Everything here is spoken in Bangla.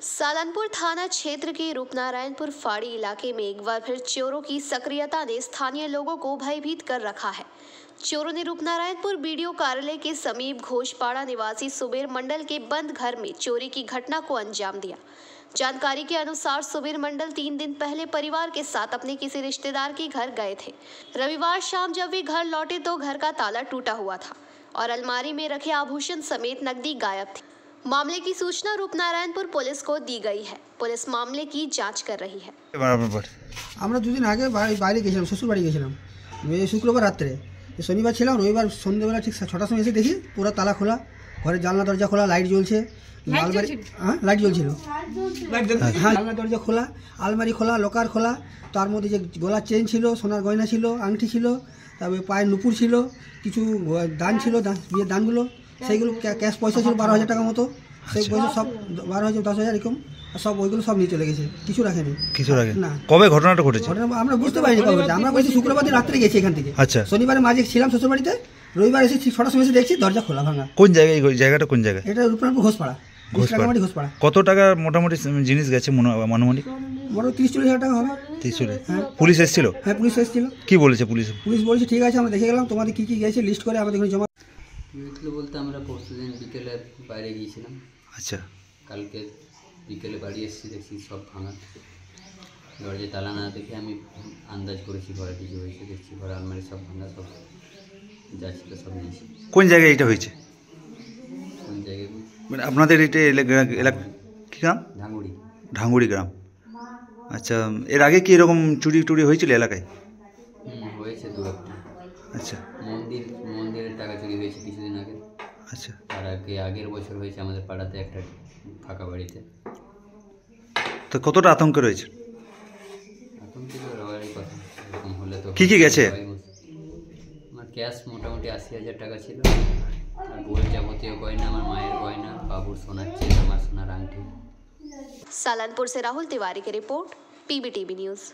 सालनपुर थाना क्षेत्र के रूपनारायणपुर फाड़ी इलाके में एक बार फिर चोरों की सक्रियता ने स्थानीय लोगों को भयभीत कर रखा है। चोरों ने रूपनारायणपुर बीडीओ कार्यालय के समीप घोषपाड़ा निवासी सुबीर मंडल के बंद घर में चोरी की घटना को अंजाम दिया। जानकारी के अनुसार सुबीर मंडल 3 दिन पहले परिवार के साथ अपने किसी रिश्तेदार के घर गए थे। रविवार शाम जब वे घर लौटे तो घर का ताला टूटा हुआ था और अलमारी में रखे आभूषण समेत नकदी गायब थी। मामले की सूचना रूपनारायणपुर पुलिस को दी गई है। पुलिस मामले की जांच कर रही है। আমরা দুদিন আগে বাইরে গেছিলাম, শ্বশুর বাড়ি গেছিলাম। শুক্রবার রাত্রে, শনিবার ছিলাম। রবিবার সন্ধ্যেবেলা ঠিক 6টার সময় এসে দেখি পুরো তালা খোলা, ঘরের জানলা দরজা খোলা, লাইট জ্বলছে, লাইট জ্বলছিল, হ্যাঁ জানলা দরজা খোলা, আলমারি খোলা, লকার খোলা। তার মধ্যে যে গলার চেন ছিল, সোনার গয়না ছিল, আংটি ছিল, তারপরে পায়ের নুপুর ছিল, কিছু দান ছিল, বিয়ের দানগুলো, সেইগুলো ক্যাশ পয়সা ছিল 12,000 টাকা মতো। সেই পয়সা সব 12,000 10,000 এরকম সব ওইগুলো সব নিয়ে চলে গেছে, কিছু রাখেনি। না, কবে ঘটনাটা ঘটেছে আমরা বুঝতে পারিনি কবে ঘটেছে। আমরা বলছি শুক্রবার দিন রাত্রে গেছি এখান থেকে। আচ্ছা, শনিবারে মাঝে ছিলাম শ্বশুর বাড়িতে, রবিবার এসে 6টার সময় এসে দেখছি দরজা খোলা ভাঙা। কোন জায়গায়? এই জায়গাটা কোন জায়গায়? এটা রূপনারায়ণপুর ঘোষপাড়া। ঘোষপাড়া। কত টাকা মোটামুটি জিনিস গেছে মানমানিক? বড় 30-40 হাজার টাকা হবে। 30-40? পুলিশ এসেছিল? হ্যাঁ, পুলিশ এসেছিল। কি বলেছে পুলিশ? পুলিশ বলেছে ঠিক আছে, আমরা দেখে গেলাম, তোমাদের কি কি গেছে লিস্ট করে আমাদের এখানে জমা। বলতে আমরা পরশুদিন বিকেলে বাইরে গিয়েছিলাম। আচ্ছা, কালকে বিকেলে বাড়ি এসেছি, দেখছি সব ভাঙা, দরজা তালা না দেখে আমি আন্দাজ করেছি ঘরে কিছু হয়েছে। দেখছি ঘরে আলমারি সব ভাঙা, সব যা ছিল সব নিয়েছি। কোন জায়গায় এটা হয়েছে? কোন জায়গায় মানে আপনাদের এটা এলাকা কী গ্রাম? ঢাঙ্গুড়ি। ঢাঙ্গুড়ি গ্রাম। আচ্ছা, এর আগে কি এরকম চুরি টুরি হয়েছিল এলাকায়? হয়েছে দু একটা। আচ্ছা, মন্দিরের টাকা চুরি হয়েছে কিছুদিন আগে। আচ্ছা, আর আগের বছর হয়েছে আমাদের পাড়াতে একটা ফাঁকা বাড়িতে। তো কতটা আতঙ্ক রয়েছে? আতঙ্কিত রবারের কথা, এরকম হলে তো কী কী গেছে? আমার ক্যাশ মোটামুটি 80,000 টাকা ছিল, আর বইয়ের যাবতীয় গয়না, আমার মায়ের গয়না, বাবুর সোনার চেন, আমার সোনার আংটি। सालनपुर से राहुल तिवारी की रिपोर्ट, PBTV न्यूज़।